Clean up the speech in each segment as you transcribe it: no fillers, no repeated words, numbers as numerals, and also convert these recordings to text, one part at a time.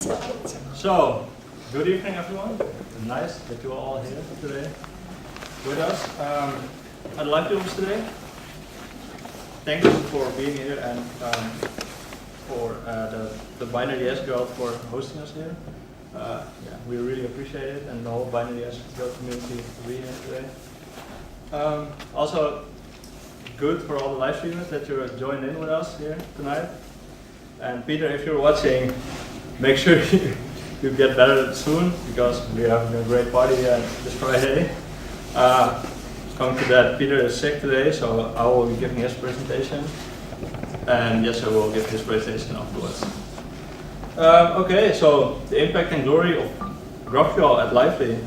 So, good evening everyone. Nice that you are all here today with us. I'd like to host today. Thank you for being here and for the Binary.js Girl for hosting us here. Yeah, we really appreciate it, and the whole Binary.js Girl community to be here today. Also, good for all the live streamers that you're joining in with us here tonight. And Peter, if you're watching, make sure you get better soon, because we're having a great party this Friday. Coming to that, Peter is sick today, so I will be giving his presentation, and Jesse will give his presentation afterwards. Okay, so the impact and glory of GraphQL at Lively.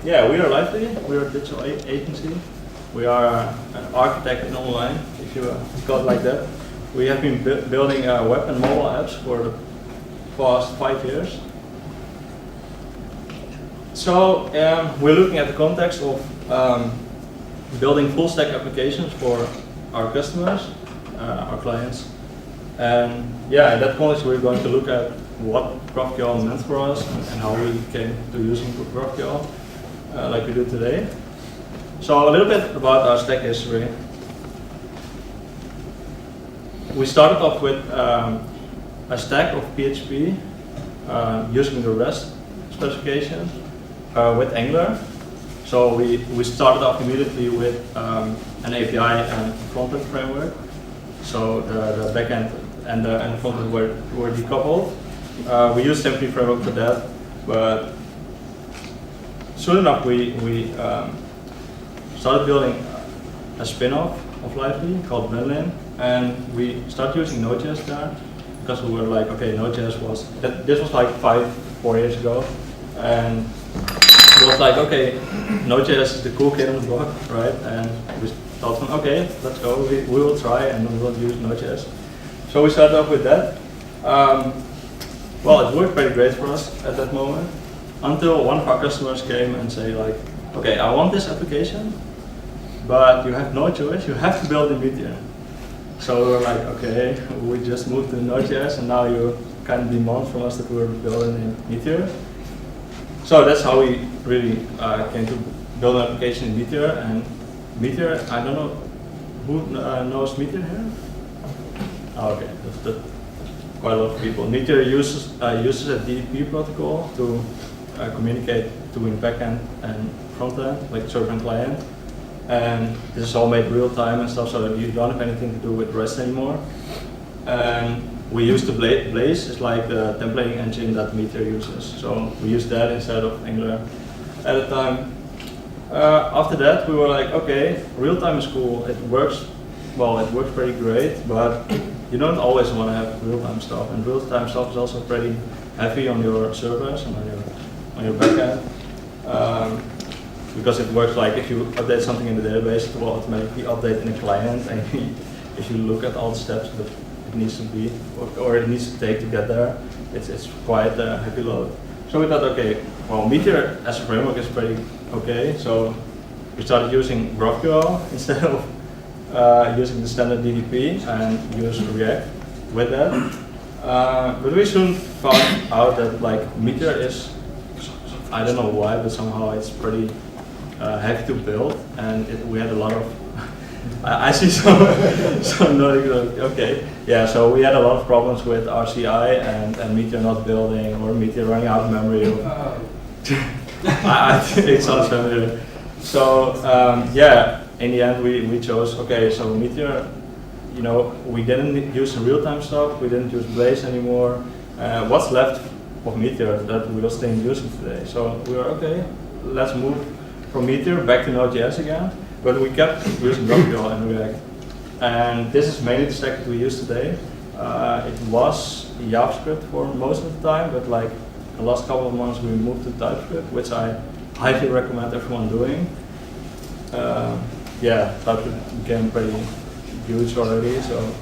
Yeah, we are Lively. We are a digital agency. We are an architect in online, if you call it like that. We have been building web and mobile apps for the past 5 years. So we're looking at the context of building full stack applications for our customers, our clients. And yeah, in that context we're going to look at what GraphQL meant for us and how we came to using GraphQL like we do today. So a little bit about our stack history. We started off with a stack of PHP using the REST specification with Angular. So we started off immediately with an API and frontend framework. So the backend and the frontend were decoupled. We used Symfony framework for that, but soon enough we started building a spin-off of Lively called Berlin, and we started using Node.js there because we were like, okay, Node.js this was like 4 years ago, and it was like, okay, Node.js is the cool kid on the block, right? And we thought, okay, let's go, we will try and we will use Node.js. So we started off with that. Well, it worked pretty great for us at that moment, until one of our customers came and say like, okay, I want this application, but you have no choice, you have to build in Meteor. So we were like, okay, we just moved to Node.js and now you kind of demand from us that we're building in Meteor. So that's how we really came to build an application in Meteor. And Meteor, I don't know, who knows Meteor here? Oh, okay, that's quite a lot of people. Meteor uses a DDP protocol to communicate between backend and frontend, like server and client. And this is all made real time and stuff, so that you don't have anything to do with REST anymore. And we use the Blaze, it's like the templating engine that Meteor uses. So we use that instead of Angular at the time. After that, we were like, okay, real time is cool. It works, well, it works pretty great, but you don't always want to have real time stuff. And real time stuff is also pretty heavy on your servers and on your backend. Because it works like if you update something in the database, it will automatically update in the client, and if you look at all the steps that it needs to be, or it needs to take to get there, it's quite a heavy load. So we thought, okay, well, Meteor as a framework is pretty okay, so we started using GraphQL instead of using the standard DDP and use React with that. But we soon found out that like Meteor is, I don't know why, but somehow it's pretty heavy to build, and we had a lot of, I see some okay, yeah, so we had a lot of problems with RCI and Meteor not building, or Meteor running out of memory. I think it's not familiar. So yeah, in the end we chose, okay, so Meteor, you know, we didn't use the real-time stuff, we didn't use Blaze anymore. What's left of Meteor that we will still using today? So we were, okay, let's move from Meteor back to Node.js again, but we kept using GraphQL and React. And this is mainly the stack that we use today. It was JavaScript for most of the time, but like the last couple of months we moved to TypeScript, which I highly recommend everyone doing. Yeah, TypeScript became pretty huge already, so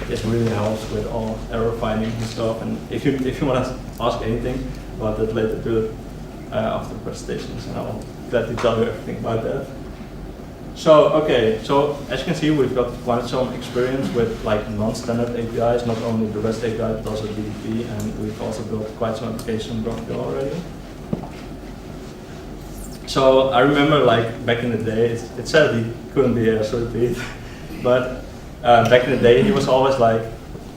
it really helps with all error finding and stuff. And if you want to ask anything about that later, do it after the presentations, and I'll gladly tell you everything about that. So okay, so as you can see, we've got quite some experience with like non-standard APIs, not only the REST API but also DDP, and we also built quite some applications in GraphQL already. So I remember like back in the day, it said he couldn't be here, so repeat. But back in the day, he was always like,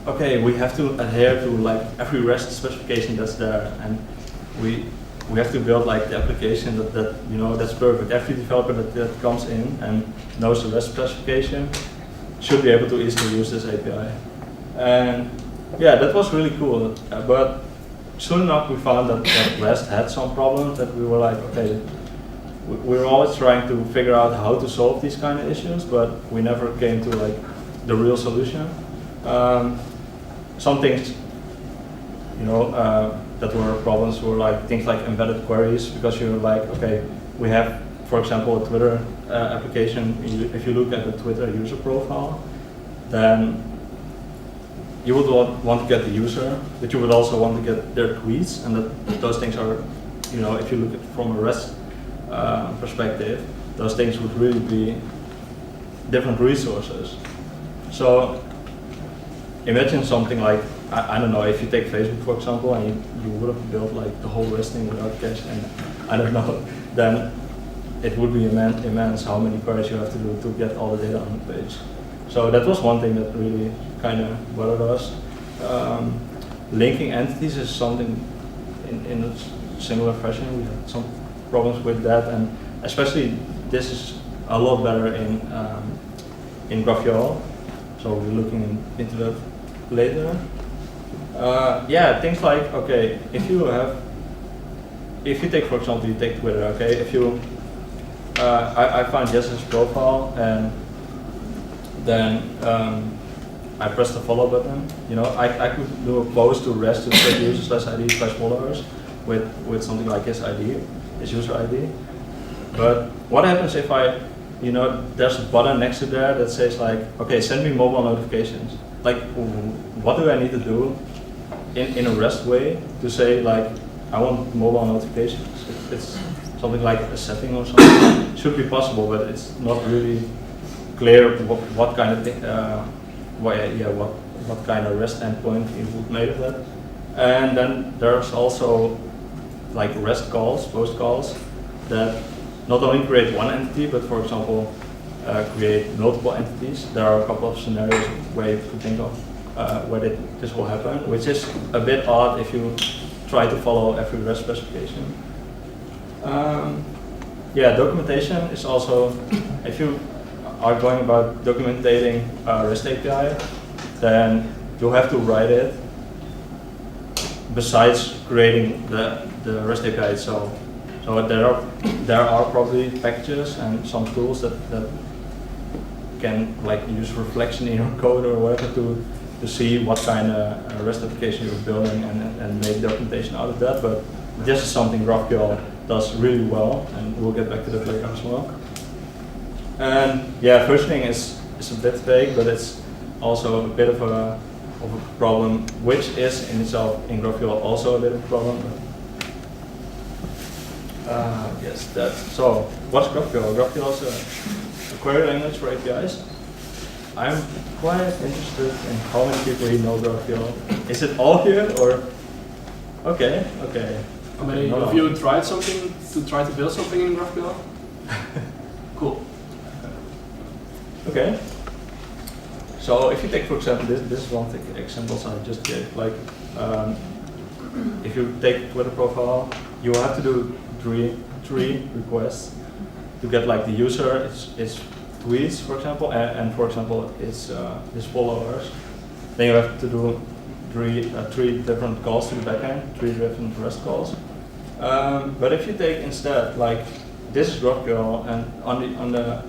okay, we have to adhere to like every REST specification that's there, and we have to build like the application that you know that's perfect. Every developer that comes in and knows the REST specification should be able to easily use this API. And yeah, that was really cool. But soon enough, we found that REST had some problems that we were like, okay. We were always trying to figure out how to solve these kind of issues, but we never came to like the real solution. Some things, you know, that were problems were like things like embedded queries, because you're like, okay, we have, for example, a Twitter application. If you look at the Twitter user profile, then you would want to get the user, but you would also want to get their tweets, and those things are, you know, if you look at it from a REST perspective, those things would really be different resources. So imagine something like, I don't know, if you take Facebook for example, and you would have built like the whole REST thing without cache, and I don't know, then it would be immense how many queries you have to do to get all the data on the page. So that was one thing that really kind of bothered us. Linking entities is something in a similar fashion. We had some problems with that, and especially this is a lot better in GraphQL. So we're looking into that later. Yeah, things like, okay, if you take, for example, you take Twitter, okay, if you, I find Jesse's profile, and then I press the follow button. You know, I could do a post to REST to set user/ID/followers with something like his ID. His user ID. But what happens if you know, there's a button next to there that says like, okay, send me mobile notifications. Like, what do I need to do in a REST way to say like, I want mobile notifications? It's something like a setting or something. It should be possible, but it's not really clear what kind of thing, what kind of REST endpoint you would make of that. And then there's also like REST calls, post calls, that not only create one entity, but for example, create multiple entities. There are a couple of scenarios where you could think of where this will happen, which is a bit odd if you try to follow every REST specification. Yeah, documentation is also, if you are going about documenting a REST API, then you have to write it besides creating the REST API itself. So there are probably packages and some tools that can like use reflection in your code or whatever to see what kind of REST application you're building and make documentation out of that. But this is something GraphQL does really well, and we'll get back to that later as well. And yeah, versioning is a bit vague, but it's also a bit of a problem, which is in itself in GraphQL also a bit of a problem. Yes, that. So, what's GraphQL? GraphQL is a query language for APIs. I'm quite interested in how many people here know GraphQL. Is it all here, or? Okay. How many of you tried something to try to build something in GraphQL? Cool. Okay. So if you take, for example, this is one of the examples I just gave. Like, if you take Twitter profile, you will have to do three requests to get like the user, its tweets, for example, and for example, its followers. Then you have to do three different calls to the backend, three different REST calls. But if you take instead, like, this is GraphQL, and on the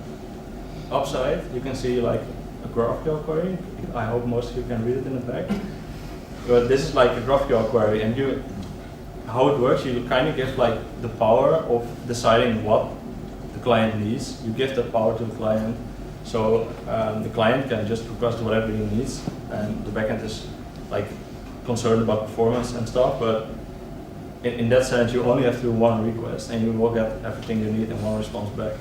upside you can see like a GraphQL query. I hope most of you can read it in the back. But this is like a GraphQL query, and how it works, you kind of give like the power of deciding what the client needs. You give that power to the client, so the client can just request whatever he needs, and the backend is like concerned about performance and stuff. But in that sense, you only have to do one request, and you will get everything you need in one response back.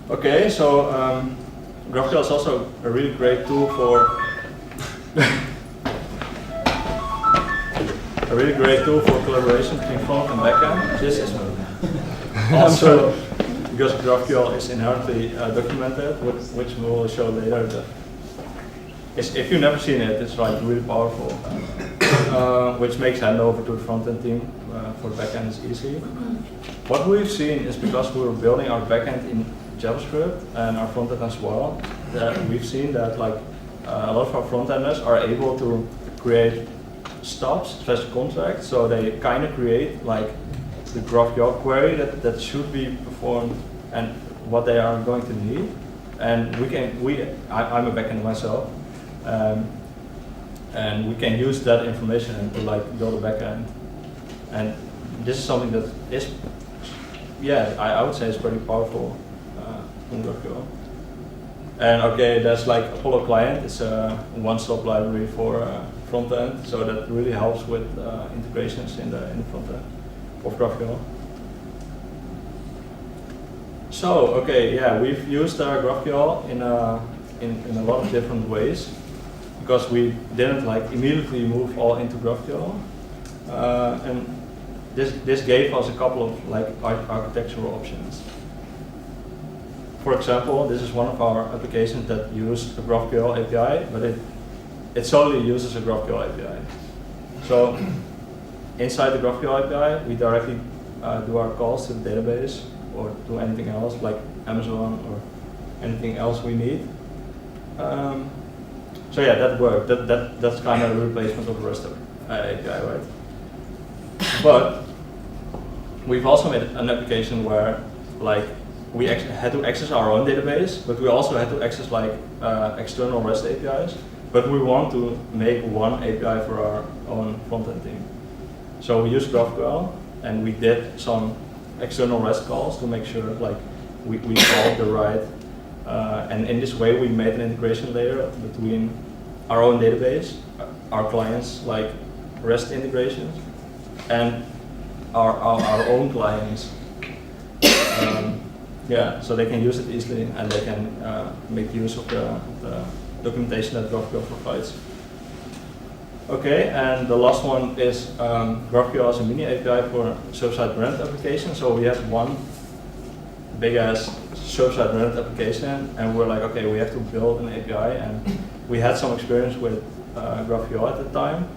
Okay, so GraphQL is also a really great tool for a really great tool for collaboration between front and backend. This is also because GraphQL is inherently documented, which we will show later. That if you've never seen it, it's like really powerful, which makes handover to the front-end team for backend is easy. What we've seen is because we were building our backend in JavaScript and our frontend as well, that we've seen that like a lot of our frontenders are able to create stubs / contracts, so they kind of create like the GraphQL query that should be performed and what they are going to need. And I'm a backender myself, and we can use that information to like build a backend. And this is something that is, yeah, I would say is pretty powerful in GraphQL. And okay, there's like Apollo Client. It's a one-stop library for front end, so that really helps with integrations in the front end of GraphQL. So okay, yeah, we've used GraphQL in a lot of different ways because we didn't like immediately move all into GraphQL, and this gave us a couple of like architectural options. For example, this is one of our applications that use a GraphQL API, but it solely uses a GraphQL API. So inside the GraphQL API, we directly do our calls to the database or do anything else like Amazon or anything else we need. So yeah, that worked. That's kind of a replacement of the REST API, right? But we've also made an application where like we actually had to access our own database, but we also had to access like external REST APIs. But we want to make one API for our own front-end team. So we used GraphQL and we did some external REST calls to make sure like we called the right, and in this way we made an integration layer between our own database, our clients like REST integrations, and our own clients. Yeah, so they can use it easily and they can make use of the documentation that GraphQL provides. Okay, and the last one is GraphQL as a mini API for server-side rendered application. So we have one big ass server-side rendered application, and we're like, okay, we have to build an API, and we had some experience with GraphQL at the time.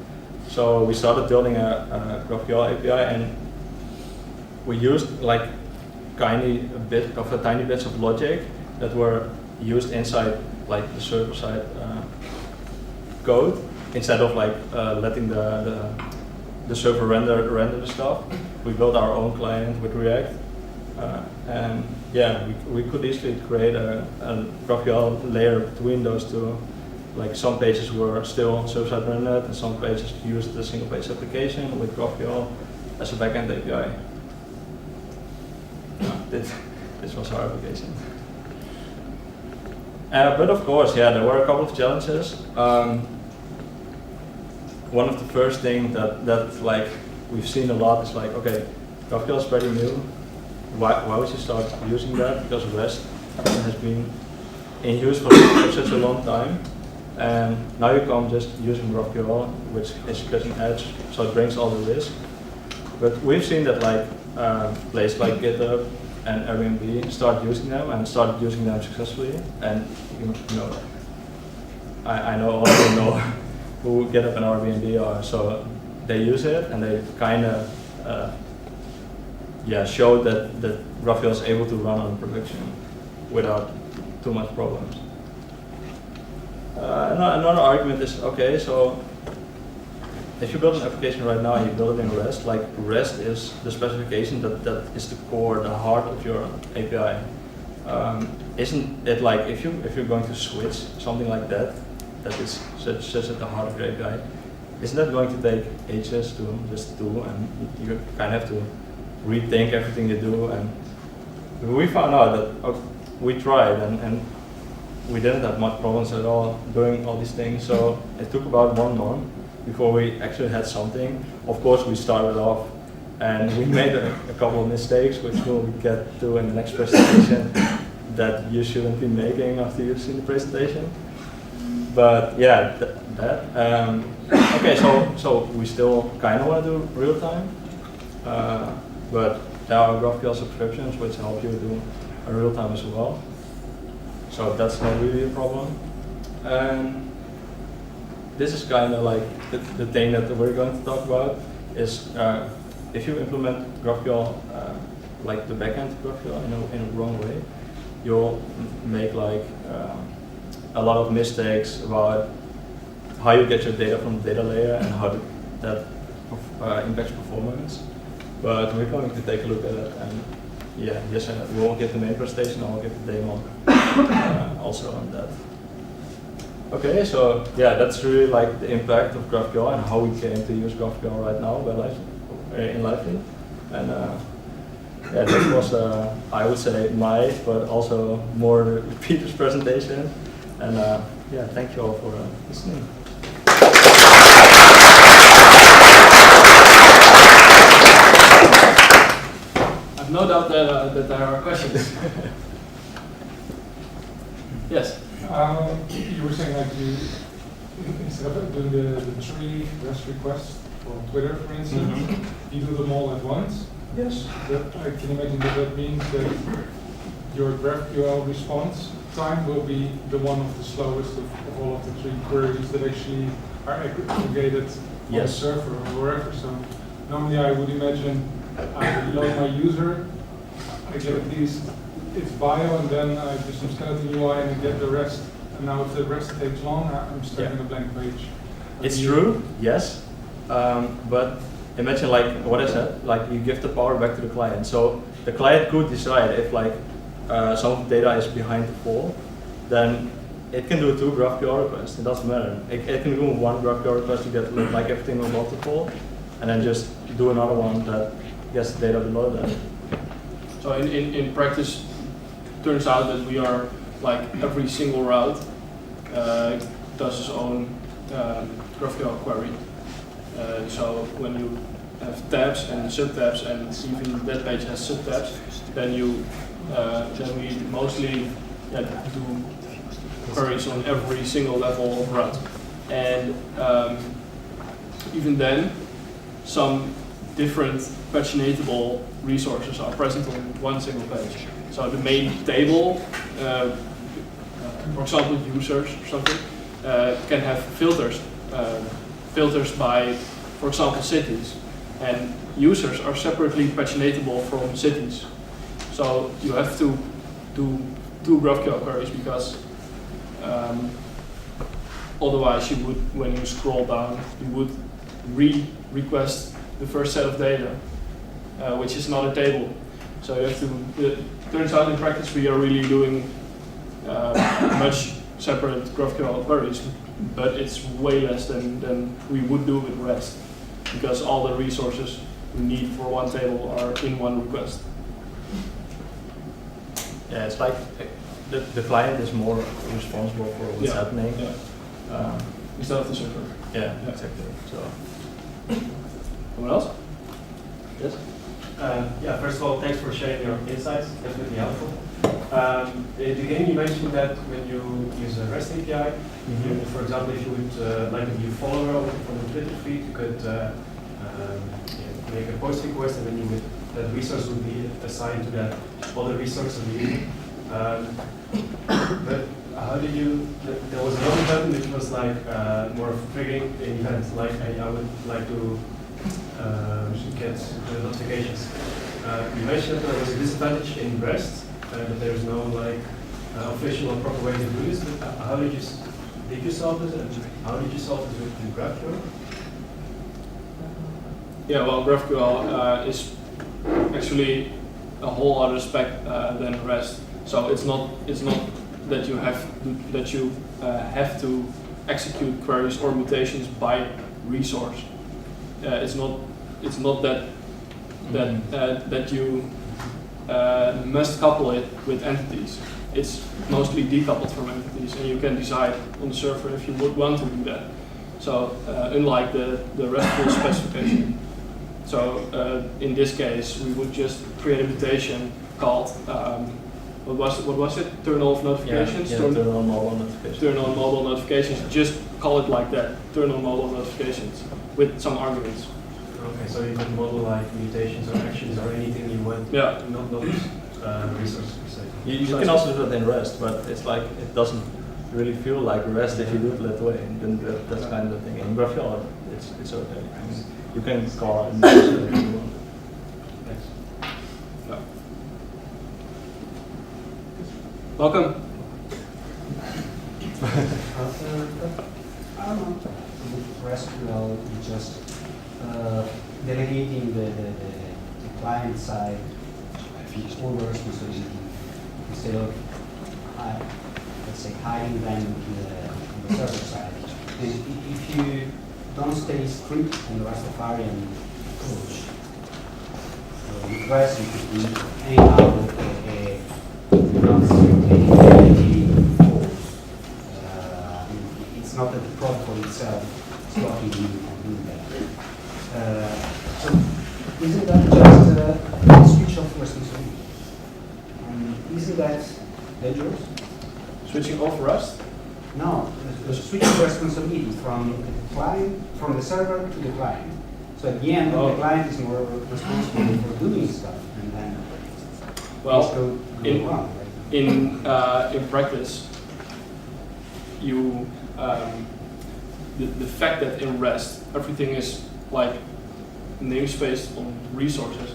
So we started building a GraphQL API, and we used like tiny bits of logic that were used inside like the server-side code, instead of like letting the server render the stuff. We built our own client with React, and yeah, we could easily create a GraphQL layer between those two. Like some pages were still server-side rendered, and some pages used the single-page application with GraphQL as a backend API. This was our application. But of course, yeah, there were a couple of challenges. One of the first things that like we've seen a lot is like, okay, GraphQL is pretty new. Why would you start using that? Because REST has been in use for such a long time, and now you come just using GraphQL, which is cutting edge, so it brings all the risk. But we've seen that like places like GitHub and Airbnb started using them and started using them successfully. And you know, I know all of you know who GitHub and Airbnb are, so they use it and they kind of showed that GraphQL is able to run on production without too much problems. Another argument is, okay, so if you build an application right now and you build it in REST, like REST is the specification that is the core, the heart of your API. Isn't it like if you're going to switch something like that is such at the heart of your API, isn't that going to take ages to just do, and you kind of have to rethink everything you do? And we found out that we tried and we didn't have much problems at all doing all these things. So it took about 1 month before we actually had something. Of course, we started off and we made a couple of mistakes, which we'll get to in the next presentation, that you shouldn't be making after you've seen the presentation. But yeah, that. Okay, so we still kind of want to do real time, but there are GraphQL subscriptions which help you do a real time as well. So that's not really a problem. And this is kind of like the thing that we're going to talk about is if you implement GraphQL like the backend GraphQL in a wrong way, you'll make like a lot of mistakes about how you get your data from the data layer and how that impacts performance. But we're going to take a look at it, and yeah, yes, we won't get the main presentation, I'll give the demo also on that. Okay, so yeah, that's really like the impact of GraphQL and how we came to use GraphQL right now in Lively. And yeah, that was, I would say, my, but also more Peter's presentation. And yeah, thank you all for listening. I've no doubt that there are questions. Yes? You were saying like you, instead of doing the 3 REST requests for Twitter, for instance, you do them all at once. Yes. But I can imagine that means that your GraphQL response time will be the one of the slowest of all of the 3 queries that actually are aggregated on the server or wherever. So normally I would imagine I load my user, I get at least its bio, and then I do some skeleton UI and I get the rest. And now if the rest takes long, I'm stuck in a blank page. It's true, yes. But imagine like what I said, like you give the power back to the client. So the client could decide if like some of the data is behind the fall, then it can do 2 GraphQL requests. It doesn't matter. It can do 1 GraphQL request to get like everything on multiple, and then just do another one that gets the data below that. So in practice, it turns out that we are like every single route does its own GraphQL query. So when you have tabs and subtabs, and even that page has subtabs, then we mostly do queries on every single level of route. And even then, some different paginatable resources are present on one single page. So the main table, for example, users or something, can have filters. Filters by, for example, cities. And users are separately paginatable from cities. So you have to do 2 GraphQL queries because otherwise you would, when you scroll down, you would request the first set of data, which is not a table. So you have to, it turns out in practice we are really doing much separate GraphQL queries, but it's way less than we would do with REST, because all the resources we need for one table are in one request. Yeah, it's like the client is more responsible for what's happening. Yeah. Instead of the server. Yeah, exactly. So. Someone else? Yes? Yeah, first of all, thanks for sharing your insights, definitely helpful. At the beginning you mentioned that when you use a REST API, for example, if you would like a new follower from the Twitter feed, you could make a post request, and then that resource would be assigned to that other resource of the user. But how did you, there was another button which was like more of triggering an event, like I would like to get the notifications. You mentioned that there was a disadvantage in REST, that there is no like official or proper way to do this. But how did you solve this, and how did you solve this with GraphQL? Yeah, well, GraphQL is actually a whole other spec than REST. So it's not that you have to execute queries or mutations by resource. It's not that you must couple it with entities. It's mostly decoupled from entities, and you can decide on the server if you would want to do that. So unlike the RESTful specification. So in this case, we would just create a mutation called what was it? Turn off notifications. Yeah, turn on mobile notifications. Turn on mobile notifications. Just call it like that. Turn on mobile notifications with some arguments. Okay, so you can model like mutations or actions or anything you want. Yeah. Not resources per se. You can also do that in REST, but it's like it doesn't really feel like REST if you do it that way. And then that's kind of the thing. In GraphQL, it's okay. I mean, you can call it if you want. Thanks. Yeah. Welcome. I don't know. With RESTful, you just delegating the client side, all the responsibility instead of let's say hiding them on the server side. And if you don't stay strict on the Rastafarian approach, with REST you could do anyhow not strictly it's not that the protocol itself is blocking you from doing that. So isn't that just a switch of responsibility? Isn't that dangerous? Switching off Rust? No, the switch of responsibility from the client, from the server to the client. So at the end, the client is more responsible for doing stuff, and then well, things go wrong. Right? In practice, you the fact that in REST everything is like namespace on resources.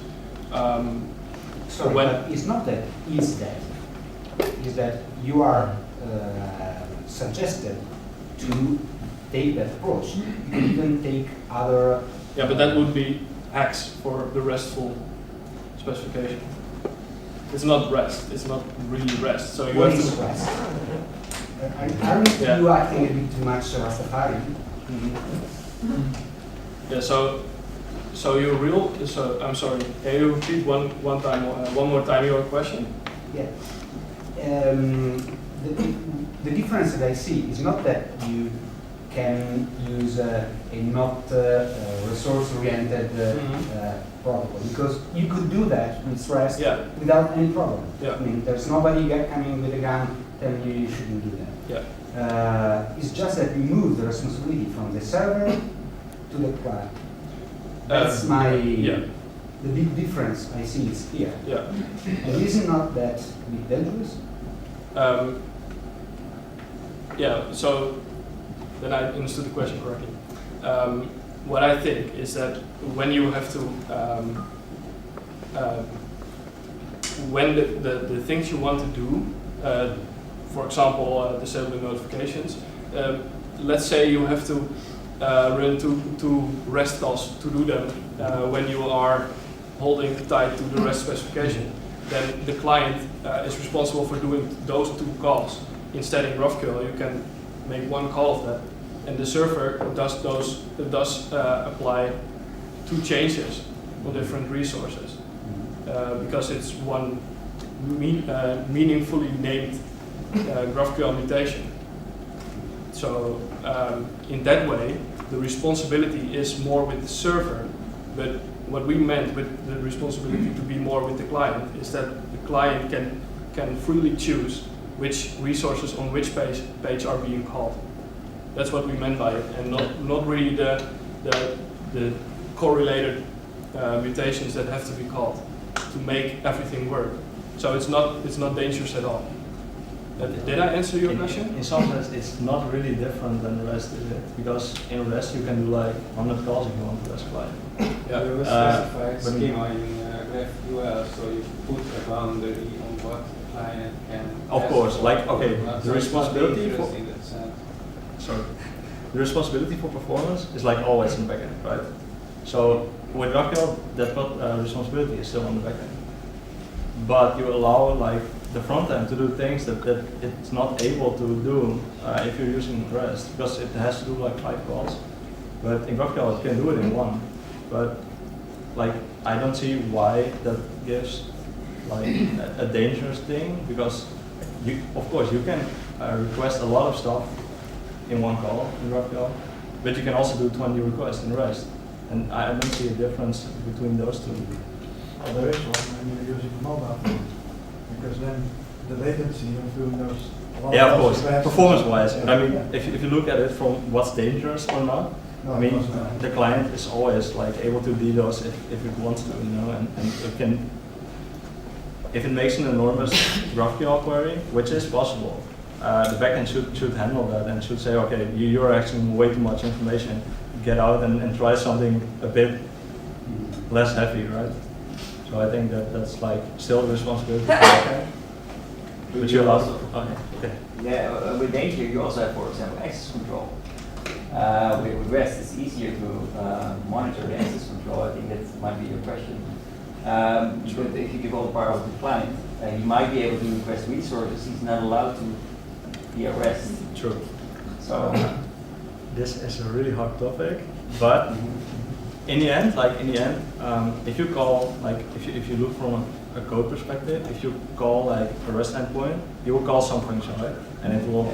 Sorry, when but it's not that. Is that you are suggested to take that approach. You can even take other. Yeah, but that would be hacks for the RESTful specification. It's not REST. It's not really REST. So you What have is to. REST? Aren't you acting a bit too much Rastafari? Yeah. So your real. So I'm sorry. Can you repeat one more time your question? Yeah. The difference that I see is not that you can use a not resource-oriented protocol, because you could do that with REST without any problem. Yeah. I mean, there's nobody coming with a gun telling you shouldn't do that. Yeah. It's just that you move the responsibility from the server to the client. That's the big difference I see is here. Yeah. And isn't not that a bit dangerous? Yeah, so then I understood the question correctly. What I think is that when you have to, when the things you want to do, for example, disable notifications, let's say you have to run two REST calls to do them when you are holding tight to the REST specification, then the client is responsible for doing those two calls. Instead, in GraphQL, you can make one call of that, and the server does apply two changes on different resources because it's one meaningfully named GraphQL mutation. So in that way, the responsibility is more with the server, but what we meant with the responsibility to be more with the client is that the client can freely choose which resources on which page are being called. That's what we meant by it, and not really the correlated mutations that have to be called to make everything work. So it's not dangerous at all. Did I answer your question? In some sense, it's not really different than REST, is it? Because in REST you can do like 100 calls if you want to REST client. Yeah. You will specify a schema in GraphQL, so you put a boundary on what the client can. Of course, like okay, So the responsibility it's not for dangerous in that sense. sorry, the responsibility for performance is like always in the backend, right? So with GraphQL, that responsibility is still on the backend, but you allow like the front end to do things that it's not able to do if you're using REST, because it has to do like 5 calls. But in GraphQL, it can do it in one. But like, I don't see why that gives like a dangerous thing, because of course you can request a lot of stuff in one call in GraphQL, but you can also do 20 requests in REST, and I don't see a difference between those two. Well, there is one when you're using mobile phones, because then the latency of doing those. Yeah, of course, performance-wise. But I mean, if you look at it from what's dangerous or not, I mean, the client is always like able to DDoS if it wants to, you know, and it can, if it makes an enormous GraphQL query, which is possible, the backend should handle that and should say, okay, you're asking way too much information, get out and try something a bit less heavy, right? So I think that's like still the responsibility of the backend. But you also, okay. Yeah, with danger you also have, for example, access control. With REST, it's easier to monitor the access control. I think that might be your question. But if you give all the power to the client, he might be able to request resources. He's not allowed to via REST. True. So this is a really hard topic, but in the end, if you call, like, if you look from a code perspective, if you call like a REST endpoint, you will call some function, right? And it will,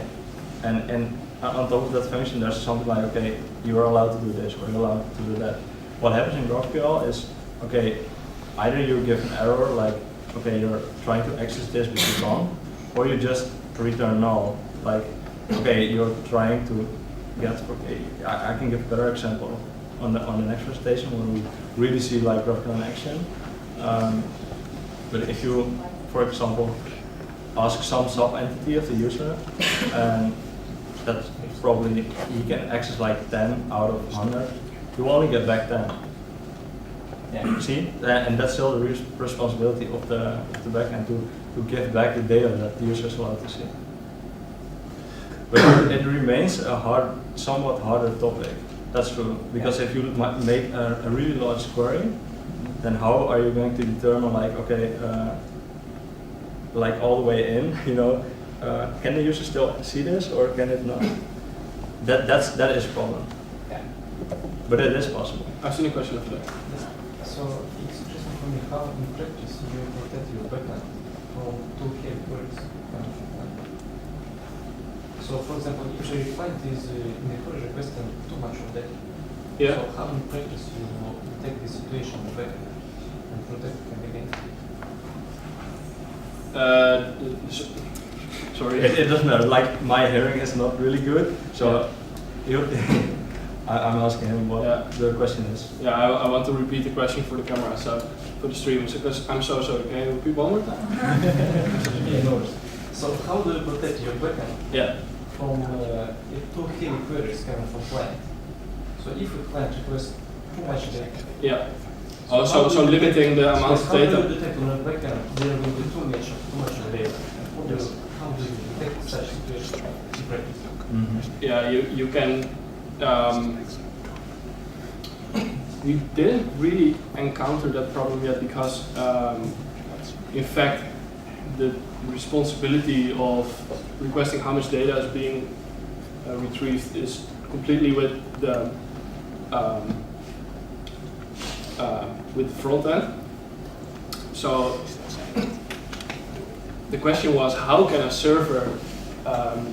and on top of that function, there's something like, okay, you are allowed to do this or you're allowed to do that. What happens in GraphQL is, okay, either you give an error like, okay, you're trying to access this but you can't, or you just return null, like, okay, you're trying to get, okay, I can give a better example on the next presentation when we really see like GraphQL in action. But if you, for example, ask some sub-entity of the user, and that's probably, he can access like 10 out of 100, you only get back 10. Yeah. See? And that's still the responsibility of the backend to give back the data that the user is allowed to see. But it remains a somewhat harder topic. That's true, because if you make a really large query, then how are you going to determine like, okay, like all the way in, you know, can the user still see this or can it not? That is a problem. Yeah. But it is possible. I've seen a question of that. So it's interesting for me how in practice you protect your backend from too heavy queries. So for example, if your client is in the query requesting too much of data, Yeah. so how in practice you take the situation back and protect it against it? Sorry. It doesn't matter. Like my hearing is not really good, so I'm asking him what the question is. Yeah, I want to repeat the question for the camera, so for the streamers, because I'm so sorry. Can you repeat one more time? Yeah, no worries. So how do you protect your backend Yeah. from too heavy queries coming from client? So if a client requests too much data. Yeah. Oh, so limiting the amount of How do you data. detect on the backend there will be too much data? How do you detect such situation in practice? Yeah, you can. We didn't really encounter that problem yet because, in fact, the responsibility of requesting how much data is being retrieved is completely with the front end. So the question was, how can a server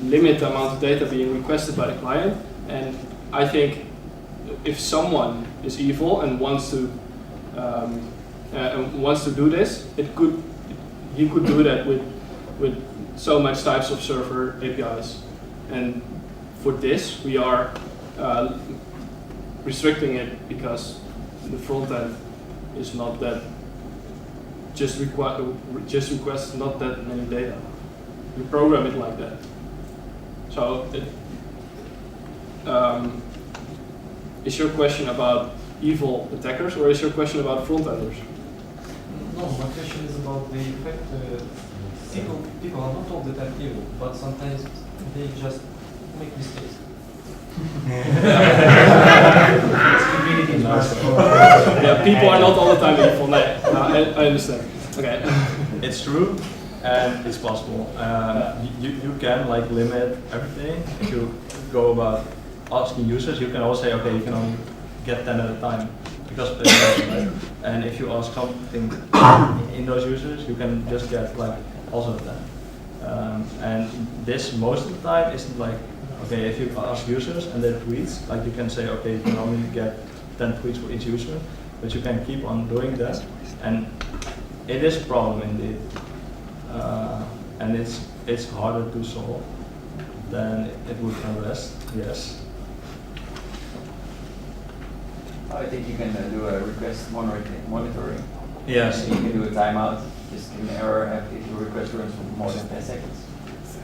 limit the amount of data being requested by the client? And I think if someone is evil and wants to do this, he could do that with so much types of server APIs. And for this, we are restricting it because the front end is not that just requests not that many data. We program it like that. So is your question about evil attackers or is your question about front-enders? No, my question is about the fact people are not all the time evil, but sometimes they just make mistakes. Yeah, people are not all the time evil. I understand. Okay. It's true, and it's possible. You can like limit everything. If you go about asking users, you can always say, okay, you can only get 10 at a time because of the right? And if you ask something in those users, you can just get like also 10. And this most of the time isn't like, okay, if you ask users and they tweet, like you can say, okay, you can only get 10 tweets for each user, but you can keep on doing that. And it is a problem indeed. and it's harder to solve, then it would arrest, yes. I think you can do a request monitoring. Yes. And you can do a timeout, just give an error if your request runs for more than 10 seconds.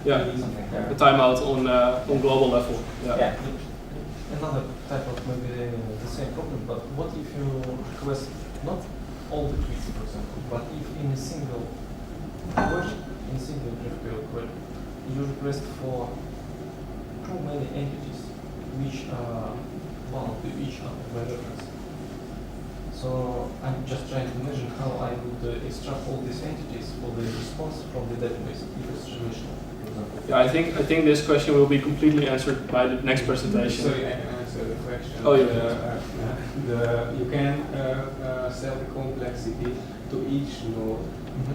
Yeah, Something like a that. timeout on global level. Yeah. Yeah. Another type of maybe the same problem, but what if you request not all the tweets, for example, but if in a single query, in single GraphQL query, you request for too many entities which are bound to each other by reference. So I'm just trying to imagine how I would extract all these entities for the response from the database if it's relational, for example. Yeah, I think this question will be completely answered by the next presentation. Sorry, I can answer the question. Oh, yeah. You can set the complexity to each node.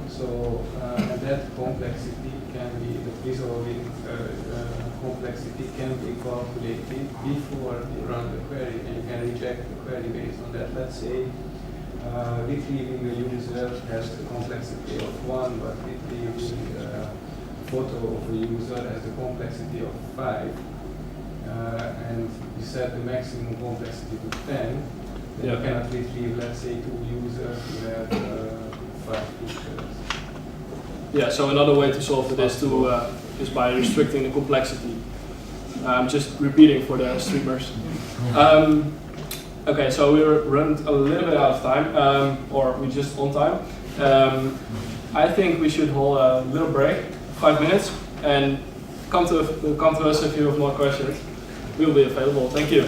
So and that complexity can be, the resolving complexity can be calculated before you run the query, and you can reject the query based on that. Let's say retrieving a user has the complexity of 1, but retrieving a photo of a user has the complexity of 5, and you set the maximum complexity to 10, then Yeah. you cannot retrieve, let's say, 2 users who have 5 pictures. Yeah, so another way to solve it is by restricting the complexity. I'm just repeating for the streamers. Okay, so we're running a little bit out of time, or we're just on time. I think we should hold a little break, 5 minutes, and come to us if you have more questions. We'll be available. Thank you.